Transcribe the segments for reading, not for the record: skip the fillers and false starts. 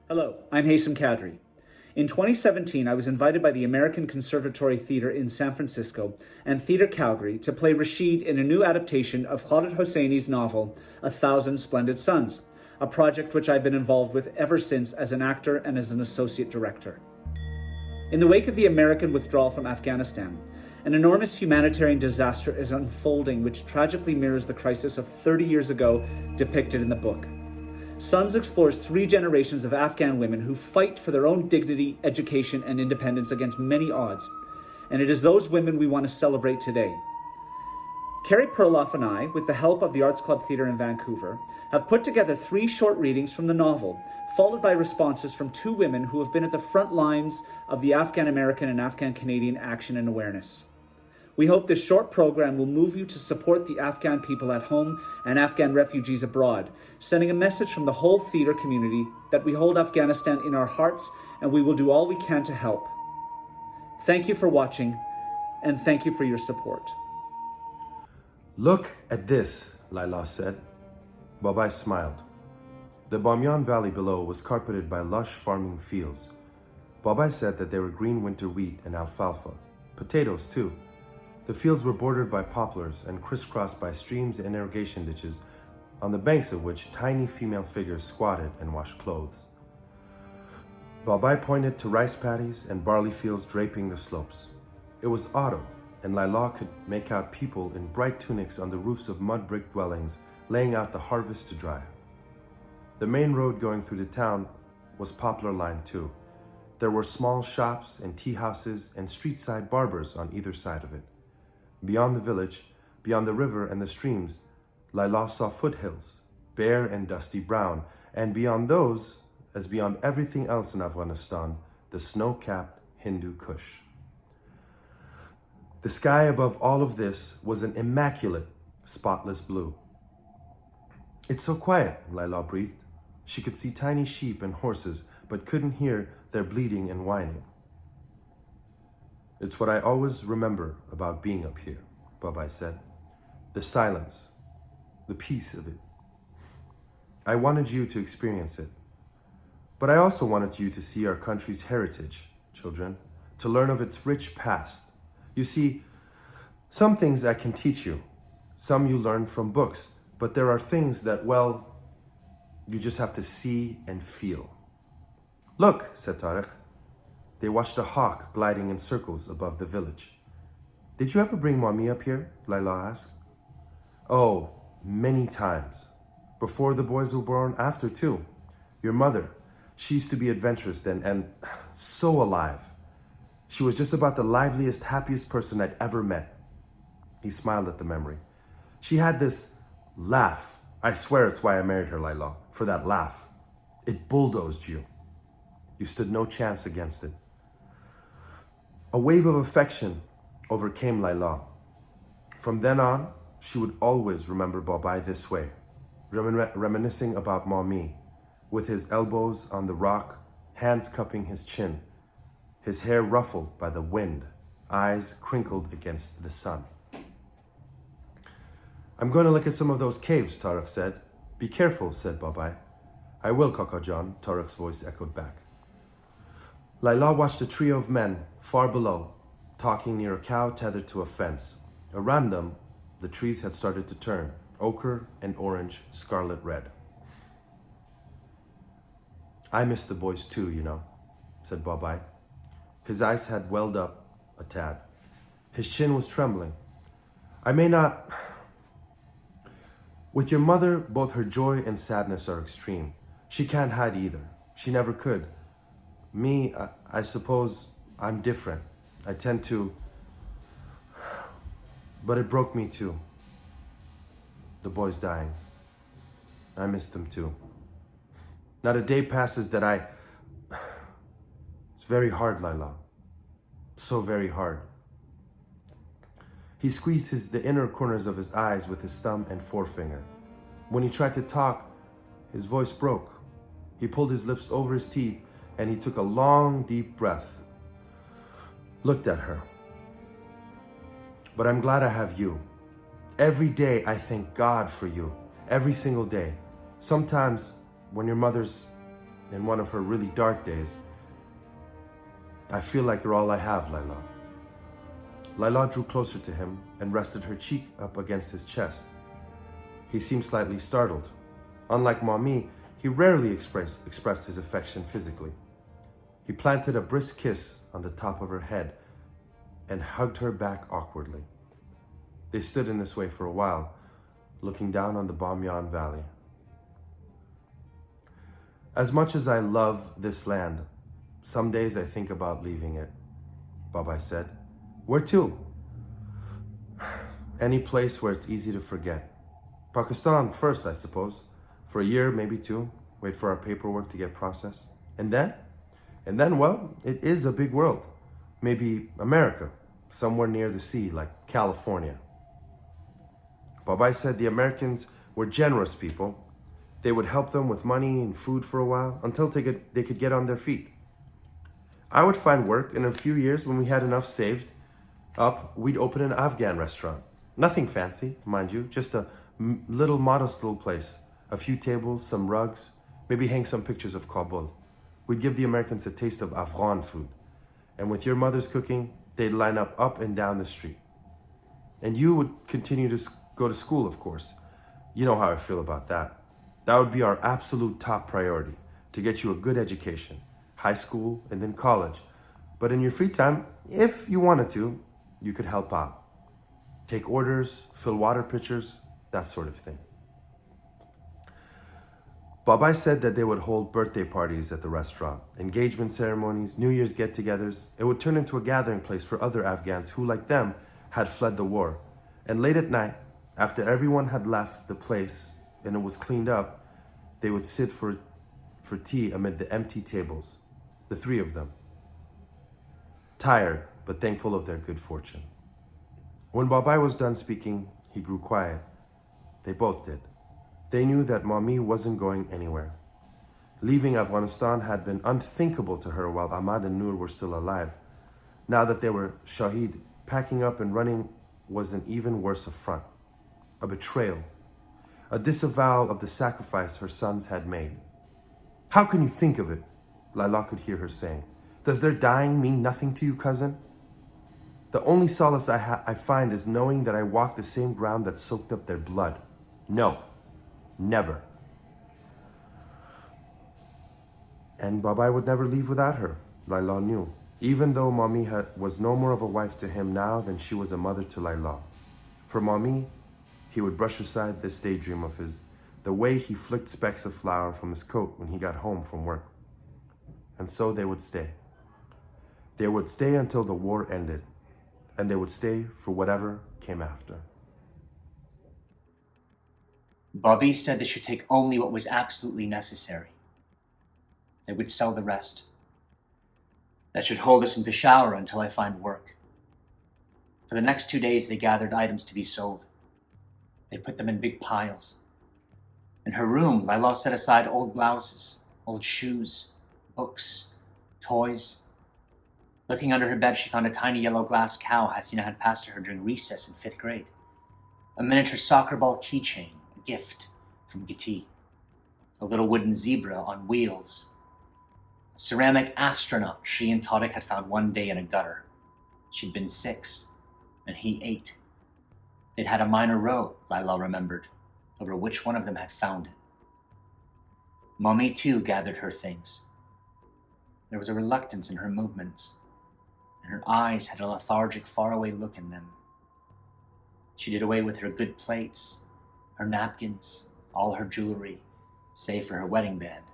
Hello, I'm Haysam Kadri. In 2017, I was invited by the American Conservatory Theatre in San Francisco and Theatre Calgary to play Rashid in a new adaptation of Khaled Hosseini's novel, A Thousand Splendid Suns, a project which I've been involved with ever since as an actor and as an associate director. In the wake of the American withdrawal from Afghanistan, an enormous humanitarian disaster is unfolding which tragically mirrors the crisis of 30 years ago depicted in the book. Suns explores 3 generations of Afghan women who fight for their own dignity, education, and independence against many odds. And it is those women we want to celebrate today. Carrie Perloff and I, with the help of the Arts Club Theatre in Vancouver, have put together 3 short readings from the novel, followed by responses from 2 women who have been at the front lines of the Afghan American and Afghan Canadian action and awareness. We hope this short program will move you to support the Afghan people at home and Afghan refugees abroad, sending a message from the whole theatre community that we hold Afghanistan in our hearts and we will do all we can to help. Thank you for watching, and thank you for your support. Look at this, Laila said. Babai smiled. The Bamyan Valley below was carpeted by lush farming fields. Babai said that there were green winter wheat and alfalfa, potatoes too. The fields were bordered by poplars and crisscrossed by streams and irrigation ditches, on the banks of which tiny female figures squatted and washed clothes. Babai pointed to rice paddies and barley fields draping the slopes. It was autumn, and Laila could make out people in bright tunics on the roofs of mud brick dwellings, laying out the harvest to dry. The main road going through the town was poplar lined too. There were small shops and tea houses and street-side barbers on either side of it. Beyond the village, beyond the river and the streams, Laila saw foothills, bare and dusty brown, and beyond those, as beyond everything else in Afghanistan, the snow-capped Hindu Kush. The sky above all of this was an immaculate, spotless blue. "It's so quiet," Laila breathed. She could see tiny sheep and horses, but couldn't hear their bleating and whining. "It's what I always remember about being up here," Babai said. "The silence, the peace of it. I wanted you to experience it. But I also wanted you to see our country's heritage, children, to learn of its rich past. You see, some things I can teach you, some you learn from books, but there are things that, well, you just have to see and feel." "Look," said Tariq. They watched a hawk gliding in circles above the village. "Did you ever bring Mommy up here?" Laila asked. "Oh, many times. Before the boys were born, after too. Your mother, she used to be adventurous then and so alive. She was just about the liveliest, happiest person I'd ever met." He smiled at the memory. "She had this laugh. I swear it's why I married her, Laila, for that laugh. It bulldozed you. You stood no chance against it." A wave of affection overcame Laila. From then on, she would always remember Babai this way, reminiscing about Mommy, with his elbows on the rock, hands cupping his chin, his hair ruffled by the wind, eyes crinkled against the sun. "I'm going to look at some of those caves," Tariq said. "Be careful," said Babai. "I will, Kaka John," Tariq's voice echoed back. Laila watched a trio of men far below, talking near a cow tethered to a fence. Around them, the trees had started to turn, ochre and orange, scarlet red. "I miss the boys too, you know," said Babai. His eyes had welled up a tad. His chin was trembling. "I may not... With your mother, both her joy and sadness are extreme. She can't hide either. She never could. Me, I suppose I'm different. I tend to... But it broke me too. The boys dying. I miss them too. Not a day passes that I... It's very hard, Laila. So very hard." He squeezed the inner corners of his eyes with his thumb and forefinger. When he tried to talk, his voice broke. He pulled his lips over his teeth and he took a long, deep breath. Looked at her. "But I'm glad I have you. Every day I thank God for you. Every single day. Sometimes when your mother's in one of her really dark days, I feel like you're all I have, Layla. Layla drew closer to him and rested her cheek up against his chest. He seemed slightly startled. Unlike Mommy, he rarely expressed his affection physically. He planted a brisk kiss on the top of her head and hugged her back awkwardly. They stood in this way for a while, looking down on the Bamyan Valley. As much as I love this land, some days I think about leaving it, Babai said. Where to? Any place where it's easy to forget. Pakistan first, I suppose. For a year, maybe two. Wait for our paperwork to get processed. And then, well, it is a big world. Maybe America, somewhere near the sea, like California. Babai said the Americans were generous people. They would help them with money and food for a while until they could get on their feet. I would find work, and in a few years, when we had enough saved up, we'd open an Afghan restaurant. Nothing fancy, mind you, just a modest little place. A few tables, some rugs, maybe hang some pictures of Kabul. We'd give the Americans a taste of Afghan food. And with your mother's cooking, they'd line up and down the street. And you would continue to go to school, of course. You know how I feel about that. That would be our absolute top priority, to get you a good education, high school and then college. But in your free time, if you wanted to, you could help out. Take orders, fill water pitchers, that sort of thing. Babai said that they would hold birthday parties at the restaurant, engagement ceremonies, New Year's get-togethers. It would turn into a gathering place for other Afghans who, like them, had fled the war. And late at night, after everyone had left the place and it was cleaned up, they would sit for tea amid the empty tables, the three of them. Tired, but thankful of their good fortune. When Babai was done speaking, he grew quiet. They both did. They knew that Mommy wasn't going anywhere. Leaving Afghanistan had been unthinkable to her while Ahmad and Noor were still alive. Now that they were Shaheed, packing up and running was an even worse affront. A betrayal. A disavowal of the sacrifice her sons had made. How can you think of it? Layla could hear her saying. Does their dying mean nothing to you, cousin? The only solace I find is knowing that I walked the same ground that soaked up their blood. No. Never. And Babai would never leave without her, Layla knew, even though Mommy was no more of a wife to him now than she was a mother to Layla. For Mommy, he would brush aside this daydream of his, the way he flicked specks of flour from his coat when he got home from work. And so they would stay. They would stay until the war ended, and they would stay for whatever came after. Bobby said they should take only what was absolutely necessary. They would sell the rest. That should hold us in Peshawar until I find work. For the next 2 days, they gathered items to be sold. They put them in big piles. In her room, Layla set aside old blouses, old shoes, books, toys. Looking under her bed, she found a tiny yellow glass cow Hasina had passed to her during recess in 5th grade. A miniature soccer ball keychain, a gift from Giti. A little wooden zebra on wheels. A ceramic astronaut she and Tariq had found one day in a gutter. She'd been 6, and he 8. They'd had a minor row, Layla remembered, over which one of them had found it. Mommy, too, gathered her things. There was a reluctance in her movements, and her eyes had a lethargic, faraway look in them. She did away with her good plates, her napkins, all her jewelry, save for her wedding band,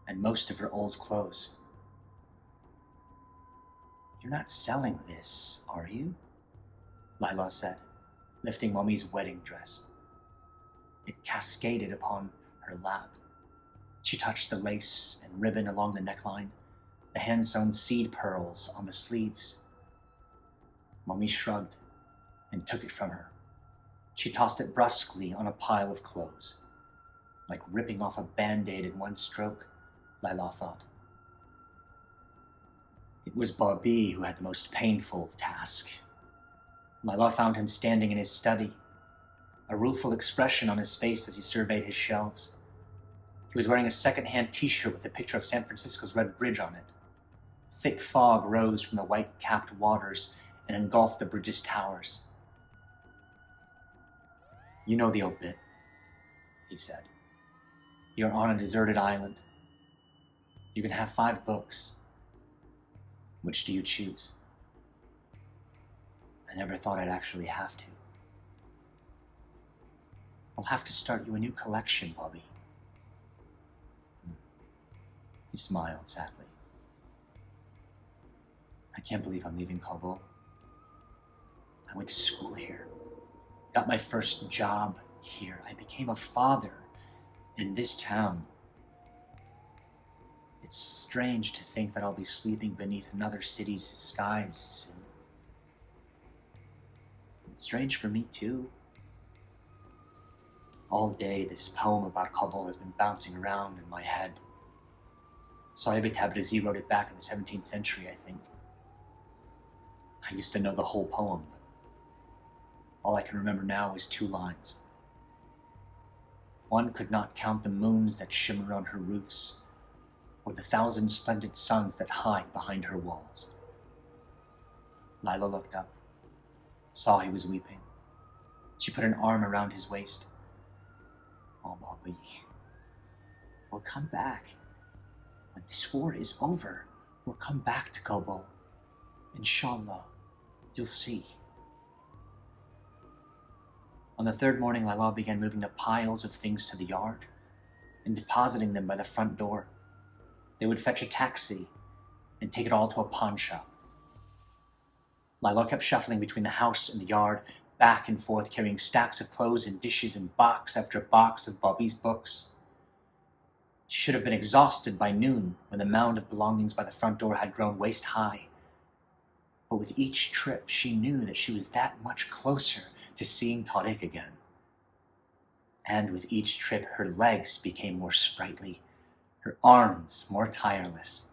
and most of her old clothes. "You're not selling this, are you?" Layla said, lifting Mommy's wedding dress. It cascaded upon her lap. She touched the lace and ribbon along the neckline, the hand-sewn seed pearls on the sleeves. Mommy shrugged and took it from her. She tossed it brusquely on a pile of clothes, like ripping off a band-aid in one stroke, Layla thought. It was Bobby who had the most painful task. Layla found him standing in his study, a rueful expression on his face as he surveyed his shelves. He He was wearing a second-hand t-shirt with a picture of San Francisco's Red Bridge on it. Thick fog rose from the white-capped waters and engulfed the bridge's towers. "You know the old bit," he said. "You're on a deserted island. You can have 5 books. Which do you choose?" I never thought I'd actually have to. "I'll have to start you a new collection, Bobby." He smiled sadly. "I can't believe I'm leaving Kabul. I went to school here, got my first job here. I became a father in this town. It's strange to think that I'll be sleeping beneath another city's skies soon. It's strange for me too. All day this poem about Kabul has been bouncing around in my head. Sahib Tabrizi wrote it back in the 17th century, I think. I used to know the whole poem, but all I can remember now is 2 lines. One could not count the moons that shimmer on her roofs, or the 1,000 splendid suns that hide behind her walls. Lila looked up, saw he was weeping. She put an arm around his waist. "Oh, Bobby, we'll come back. When this war is over, we'll come back to Kabul. Inshallah, you'll see." On the 3rd morning, Lila began moving the piles of things to the yard and depositing them by the front door. They would fetch a taxi and take it all to a pawn shop. Lila kept shuffling between the house and the yard, back and forth, carrying stacks of clothes and dishes and box after box of Bobby's books. She should have been exhausted by noon when the mound of belongings by the front door had grown waist-high. But with each trip, she knew that she was that much closer to seeing Tariq again. And with each trip, her legs became more sprightly, her arms more tireless.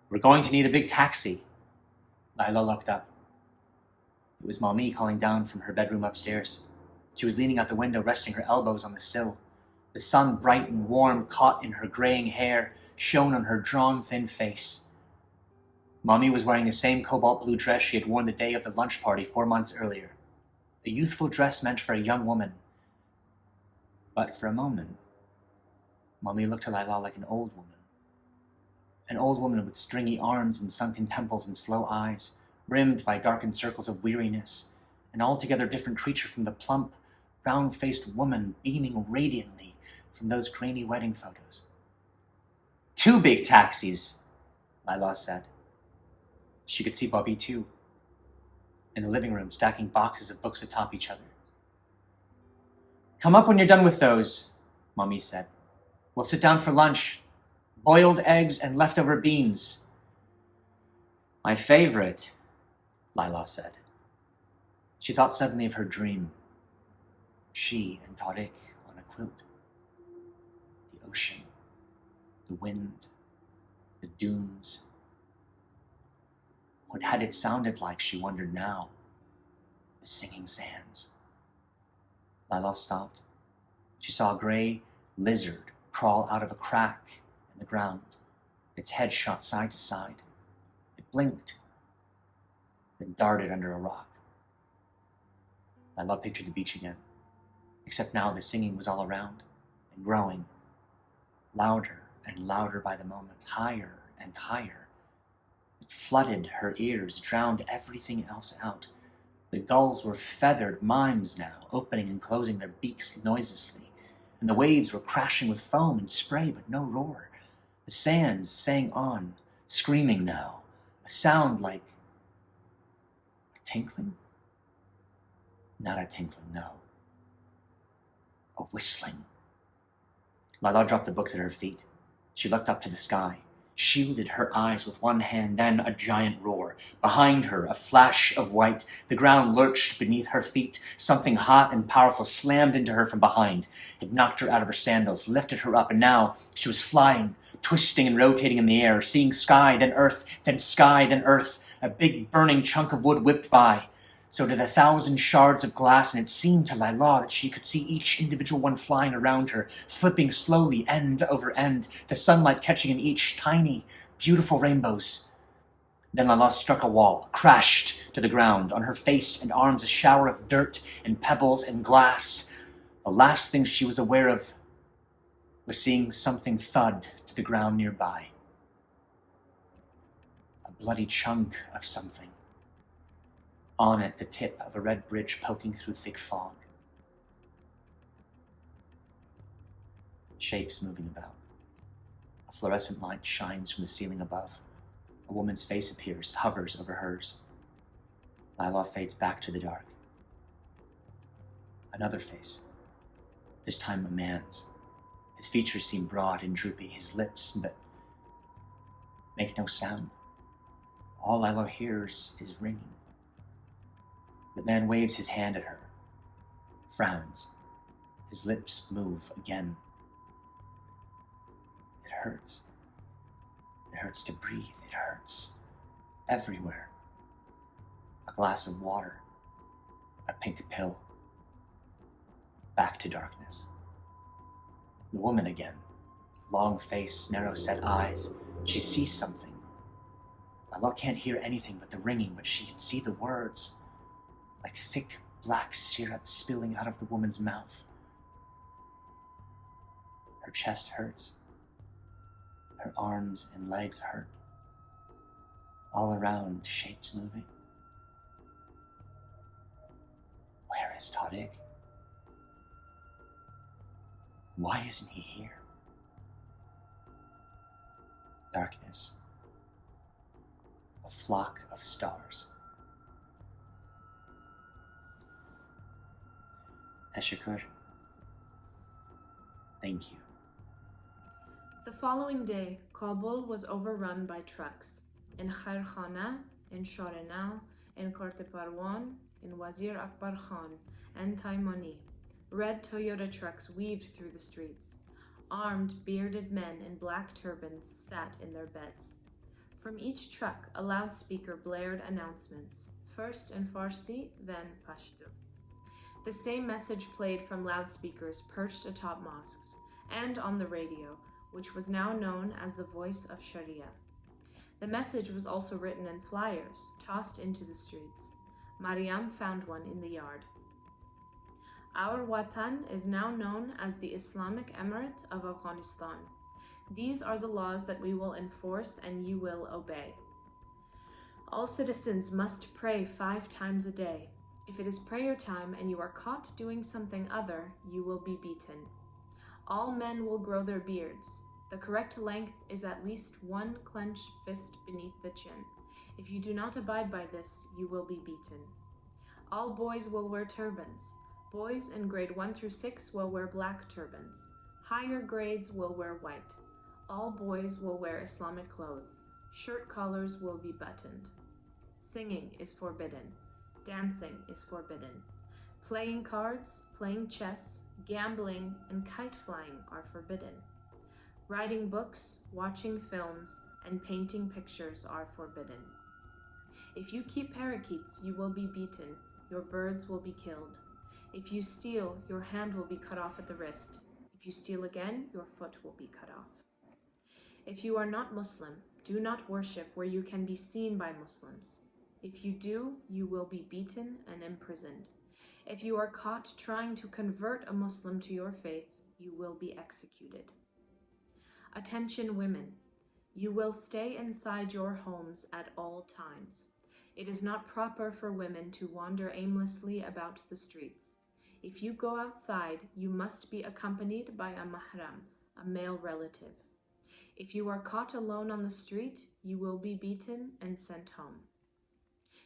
"We're going to need a big taxi." Lila looked up. It was Mommy calling down from her bedroom upstairs. She was leaning out the window, resting her elbows on the sill. The sun, bright and warm, caught in her graying hair, shone on her drawn, thin face. Mommy was wearing the same cobalt blue dress she had worn the day of the lunch party 4 months earlier. A youthful dress meant for a young woman. But for a moment, Mommy looked to Lila like an old woman. An old woman with stringy arms and sunken temples and slow eyes, rimmed by darkened circles of weariness, an altogether different creature from the plump, round-faced woman beaming radiantly from those grainy wedding photos. "2 big taxis," Lila said. She could see Bobby too, in the living room, stacking boxes of books atop each other. "Come up when you're done with those," Mommy said. "We'll sit down for lunch. Boiled eggs and leftover beans." "My favorite," Lila said. She thought suddenly of her dream. She and Tariq on a quilt. The ocean, the wind, the dunes. What had it sounded like, she wondered now? The singing sands. Lila stopped. She saw a gray lizard crawl out of a crack in the ground. Its head shot side to side. It blinked, then darted under a rock. Lila pictured the beach again, except now the singing was all around and growing, louder and louder by the moment, higher and higher. It flooded her ears, drowned everything else out. The gulls were feathered mimes now, opening and closing their beaks noiselessly, and the waves were crashing with foam and spray, but no roar. The sands sang on, screaming now, a sound like a tinkling? Not a tinkling, no. A whistling. Lila dropped the books at her feet. She looked up to the sky, shielded her eyes with one hand, then a giant roar. Behind her, a flash of white. The ground lurched beneath her feet. Something hot and powerful slammed into her from behind. It knocked her out of her sandals, lifted her up, and now she was flying, twisting and rotating in the air, seeing sky, then earth, then sky, then earth. A big burning chunk of wood whipped by. So did 1,000 shards of glass, and it seemed to Layla that she could see each individual one flying around her, flipping slowly, end over end, the sunlight catching in each tiny, beautiful rainbows. Then Layla struck a wall, crashed to the ground, on her face and arms a shower of dirt and pebbles and glass. The last thing she was aware of was seeing something thud to the ground nearby. A bloody chunk of something. On it, the tip of a red bridge poking through thick fog. Shapes moving about. A fluorescent light shines from the ceiling above. A woman's face appears, hovers over hers. Layla fades back to the dark. Another face. This time a man's. His features seem broad and droopy, his lips, but make no sound. All Layla hears is ringing. The man waves his hand at her, frowns. His lips move again. It hurts. It hurts to breathe. It hurts everywhere. A glass of water, a pink pill. Back to darkness. The woman again. Long face, narrow set eyes. She sees something. Layla can't hear anything but the ringing, but she can see the words. Like thick black syrup spilling out of the woman's mouth. Her chest hurts. Her arms and legs hurt. All around, shapes moving. Where is Tariq? Why isn't he here? Darkness. A flock of stars. Tashakkur. Thank you. The following day, Kabul was overrun by trucks. In Khairkhana, in Shorenau, in Korte Parwan, in Wazir Akbar Khan, and Taimani, red Toyota trucks weaved through the streets. Armed, bearded men in black turbans sat in their beds. From each truck, a loudspeaker blared announcements, first in Farsi, then Pashto. The same message played from loudspeakers perched atop mosques, and on the radio, which was now known as the voice of Sharia. The message was also written in flyers, tossed into the streets. Mariam found one in the yard. Our Watan is now known as the Islamic Emirate of Afghanistan. These are the laws that we will enforce and you will obey. All citizens must pray 5 times a day. If it is prayer time and you are caught doing something other, you will be beaten. All men will grow their beards. The correct length is at least 1 clenched fist beneath the chin. If you do not abide by this, you will be beaten. All boys will wear turbans. Boys in grade 1 through 6 will wear black turbans. Higher grades will wear white. All boys will wear Islamic clothes. Shirt collars will be buttoned. Singing is forbidden. Dancing is forbidden. Playing cards, playing chess, gambling, and kite flying are forbidden. Writing books, watching films, and painting pictures are forbidden. If you keep parakeets, you will be beaten. Your birds will be killed. If you steal, your hand will be cut off at the wrist. If you steal again, your foot will be cut off. If you are not Muslim, do not worship where you can be seen by Muslims. If you do, you will be beaten and imprisoned. If you are caught trying to convert a Muslim to your faith, you will be executed. Attention women, you will stay inside your homes at all times. It is not proper for women to wander aimlessly about the streets. If you go outside, you must be accompanied by a mahram, a male relative. If you are caught alone on the street, you will be beaten and sent home.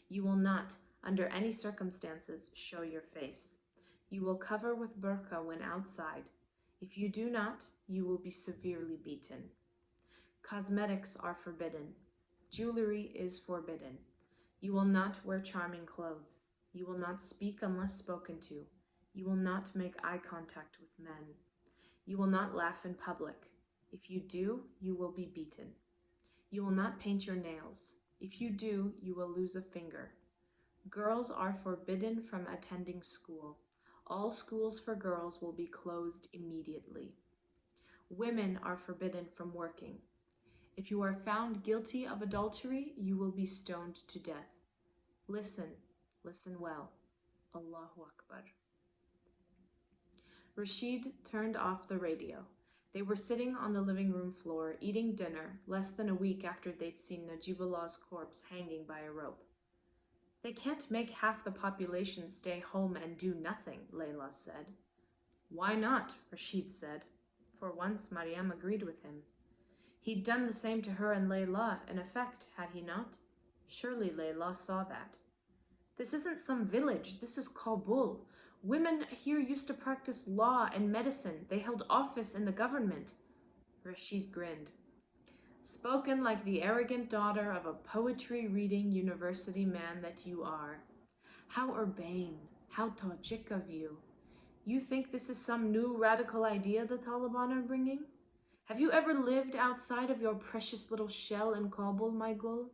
You will not, under any circumstances, show your face. You will cover with burqa when outside. If you do not, you will be severely beaten. Cosmetics are forbidden. Jewelry is forbidden. You will not wear charming clothes. You will not speak unless spoken to. You will not make eye contact with men. You will not laugh in public. If you do, you will be beaten. You will not paint your nails. If you do, you will lose a finger. Girls are forbidden from attending school. All schools for girls will be closed immediately. Women are forbidden from working. If you are found guilty of adultery, you will be stoned to death. Listen, listen well. Allahu Akbar. Rashid turned off the radio. They were sitting on the living room floor, eating dinner, less than a week after they'd seen Najibullah's corpse hanging by a rope. They can't make half the population stay home and do nothing, Layla said. Why not? Rashid said. For once, Mariam agreed with him. He'd done the same to her and Layla, in effect, had he not? Surely Layla saw that. This isn't some village, this is Kabul. Women here used to practice law and medicine. They held office in the government. Rashid grinned. Spoken like the arrogant daughter of a poetry-reading university man that you are. How urbane, how tajik of you. You think this is some new radical idea the Taliban are bringing? Have you ever lived outside of your precious little shell in Kabul, my gul?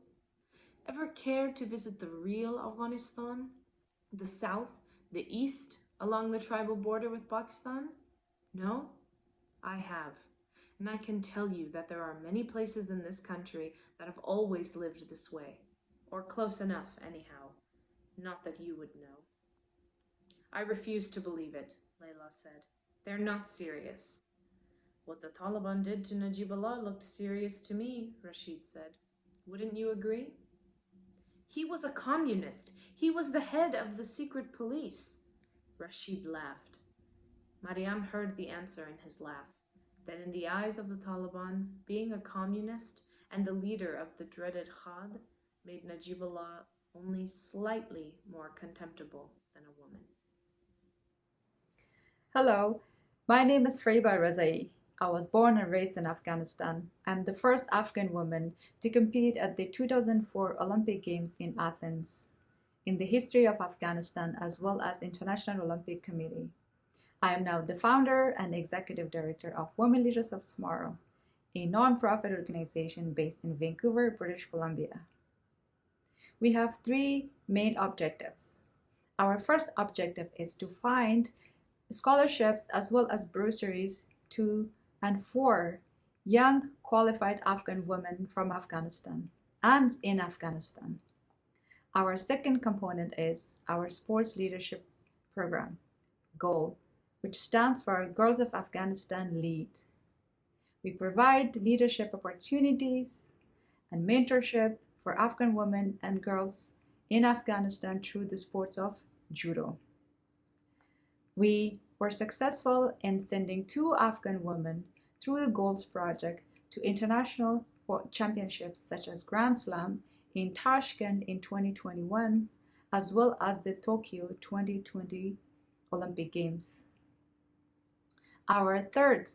Ever cared to visit the real Afghanistan? The south, the east, along the tribal border with Pakistan? No? I have. And I can tell you that there are many places in this country that have always lived this way. Or close enough, anyhow. Not that you would know. I refuse to believe it, Layla said. They're not serious. What the Taliban did to Najibullah looked serious to me, Rashid said. Wouldn't you agree? He was a communist. He was the head of the secret police. Rashid laughed. Mariam heard the answer in his laugh, that in the eyes of the Taliban, being a communist and the leader of the dreaded Khad made Najibullah only slightly more contemptible than a woman. Hello, my name is Freba Rezayee. I was born and raised in Afghanistan. I'm the first Afghan woman to compete at the 2004 Olympic Games in Athens, in the history of Afghanistan as well as International Olympic Committee. I am now the founder and executive director of Women Leaders of Tomorrow, a non-profit organization based in Vancouver, British Columbia. We have three main objectives. Our first objective is to find scholarships as well as bursaries to and for young qualified Afghan women from Afghanistan and in Afghanistan. Our second component is our sports leadership program, GOAL, which stands for Girls of Afghanistan Lead. We provide leadership opportunities and mentorship for Afghan women and girls in Afghanistan through the sports of judo. We were successful in sending 2 Afghan women through the Goals Project to international championships such as Grand Slam in Tashkent in 2021, as well as the Tokyo 2020 Olympic Games. Our third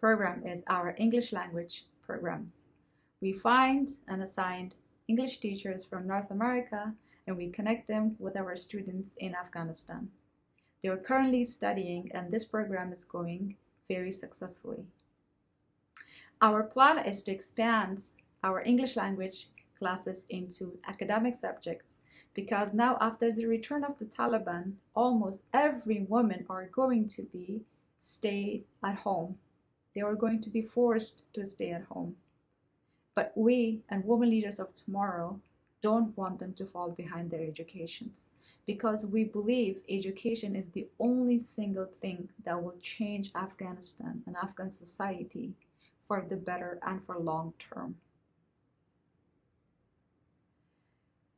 program is our English language programs. We find and assign English teachers from North America and we connect them with our students in Afghanistan. They are currently studying and this program is going very successfully. Our plan is to expand our English language classes into academic subjects because now after the return of the Taliban, almost every woman are going to be stay at home. They are going to be forced to stay at home. But we and Women Leaders of Tomorrow don't want them to fall behind their educations because we believe education is the only single thing that will change Afghanistan and Afghan society for the better and for long term.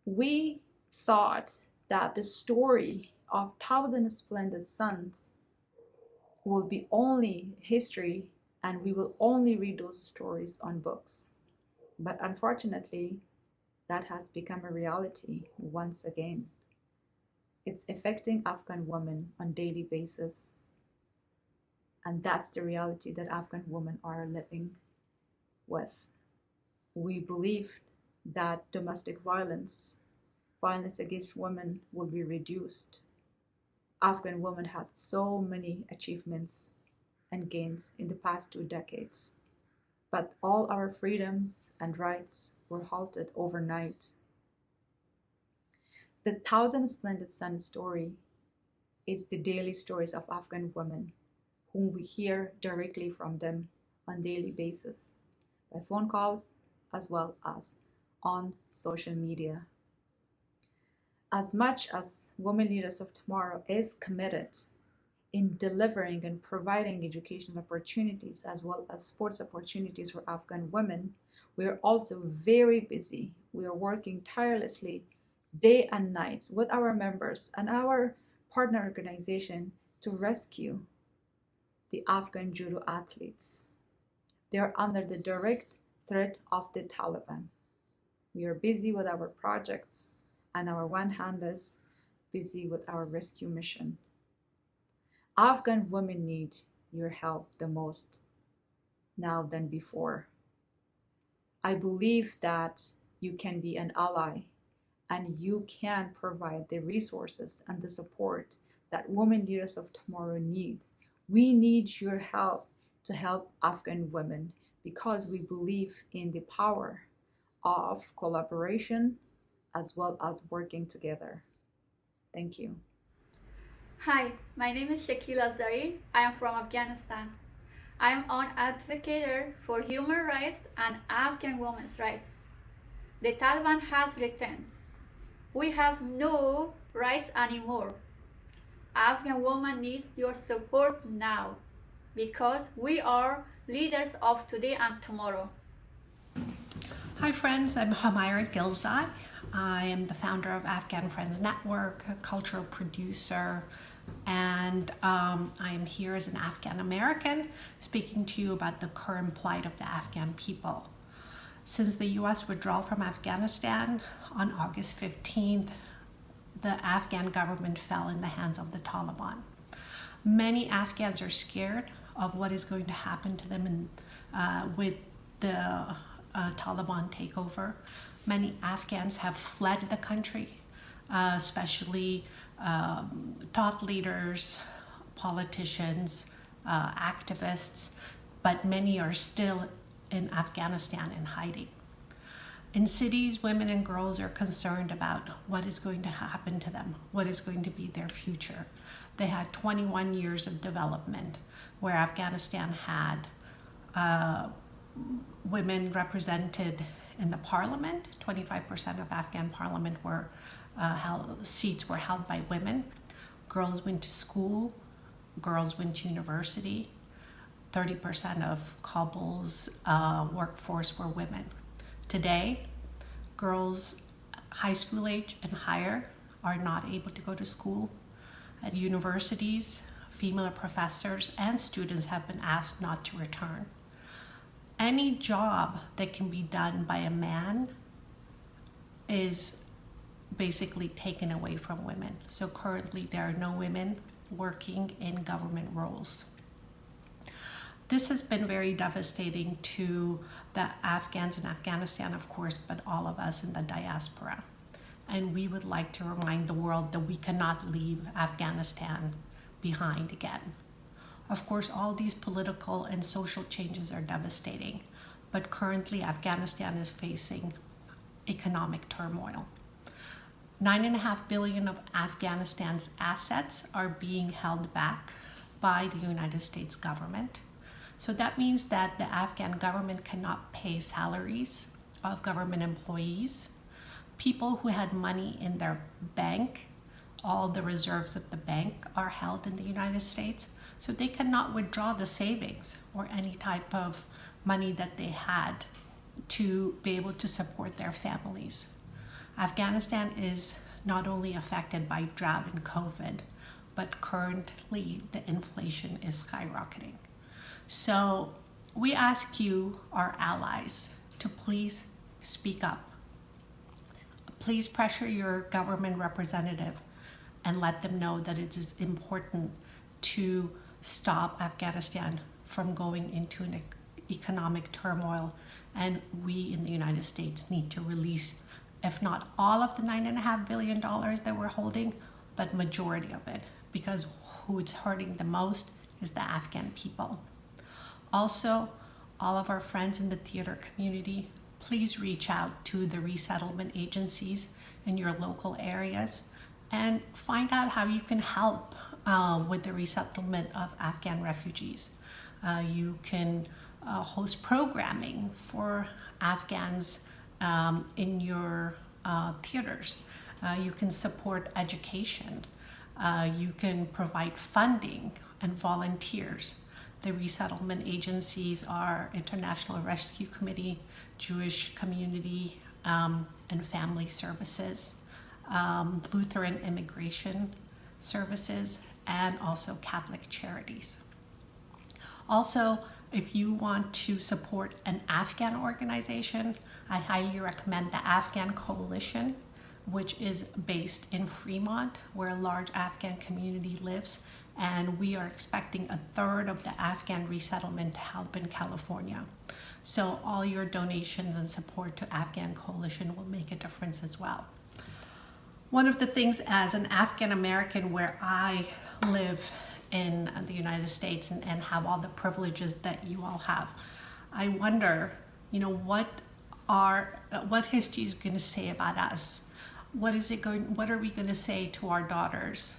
We thought that the story of Thousand Splendid Suns will be only history and we will only read those stories on books. But unfortunately, that has become a reality once again. It's affecting Afghan women on a daily basis. And that's the reality that Afghan women are living with. We believe that domestic violence against women will be reduced. Afghan women had so many achievements and gains in the past 2 decades. But all our freedoms and rights were halted overnight. The Thousand Splendid Suns story is the daily stories of Afghan women whom we hear directly from them on daily basis by phone calls as well as on social media. As much as Women Leaders of Tomorrow is committed in delivering and providing education opportunities as well as sports opportunities for Afghan women, we are also very busy. We are working tirelessly day and night with our members and our partner organization to rescue the Afghan judo athletes. They are under the direct threat of the Taliban. We are busy with our projects, and our one hand is busy with our rescue mission. Afghan women need your help the most now than before. I believe that you can be an ally and you can provide the resources and the support that Women Leaders of Tomorrow need. We need your help to help Afghan women because we believe in the power of collaboration as well as working together. Thank you. Hi, my name is Shakila Zarif. I am from Afghanistan. I am an advocate for human rights and Afghan women's rights. The Taliban has written, "We have no rights anymore." Afghan women needs your support now because we are leaders of today and tomorrow. Hi friends, I'm Humaira Ghilzai. I am the founder of Afghan Friends Network, a cultural producer, and I am here as an Afghan American speaking to you about the current plight of the Afghan people. Since the US withdrawal from Afghanistan on August 15th, the Afghan government fell in the hands of the Taliban. Many Afghans are scared of what is going to happen to them with the Taliban takeover. Many Afghans have fled the country, especially thought leaders, politicians, activists, but many are still in Afghanistan in hiding. In cities, women and girls are concerned about what is going to happen to them, what is going to be their future. They had 21 years of development where Afghanistan had women represented in the parliament. 25% of Afghan parliament seats were held by women. Girls went to school, girls went to university. 30% of Kabul's workforce were women. Today, girls high school age and higher are not able to go to school. At universities, female professors and students have been asked not to return. Any job that can be done by a man is basically taken away from women. So currently there are no women working in government roles. This has been very devastating to the Afghans in Afghanistan, of course, but all of us in the diaspora. And we would like to remind the world that we cannot leave Afghanistan behind again. Of course, all these political and social changes are devastating, but currently Afghanistan is facing economic turmoil. $9.5 billion of Afghanistan's assets are being held back by the United States government. So that means that the Afghan government cannot pay salaries of government employees. People who had money in their bank, all the reserves at the bank are held in the United States, so they cannot withdraw the savings or any type of money that they had to be able to support their families. Afghanistan is not only affected by drought and COVID, but currently the inflation is skyrocketing. So we ask you, our allies, to please speak up. Please pressure your government representative and let them know that it is important to stop Afghanistan from going into an economic turmoil, and we in the United States need to release, if not all of the $9.5 billion that we're holding, but majority of it, because who it's hurting the most is the Afghan people. Also, all of our friends in the theater community, please reach out to the resettlement agencies in your local areas and find out how you can help with the resettlement of Afghan refugees. You can host programming for Afghans in your theaters. You can support education. You can provide funding and volunteers. The resettlement agencies are International Rescue Committee, Jewish Community and Family Services, Lutheran Immigration Services, and also Catholic Charities. Also, if you want to support an Afghan organization, I highly recommend the Afghan Coalition, which is based in Fremont, where a large Afghan community lives, and we are expecting a third of the Afghan resettlement to help in California. So all your donations and support to Afghan Coalition will make a difference as well. One of the things as an Afghan American where I live in the United States and have all the privileges that you all have, I wonder, what history is going to say about us? What are we going to say to our daughters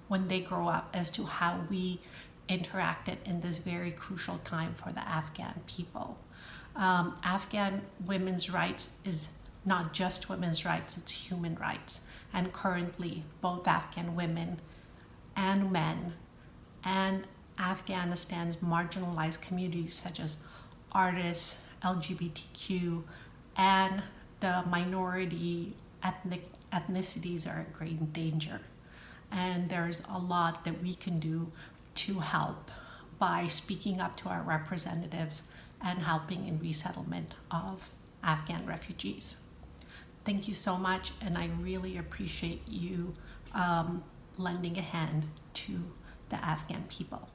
when they grow up as to how we interacted in this very crucial time for the Afghan people? Afghan women's rights is not just women's rights, it's human rights. And currently, both Afghan women and men and Afghanistan's marginalized communities such as artists, LGBTQ, and the minority ethnicities are in great danger. And there's a lot that we can do to help by speaking up to our representatives and helping in resettlement of Afghan refugees. Thank you so much, and I really appreciate you lending a hand to the Afghan people.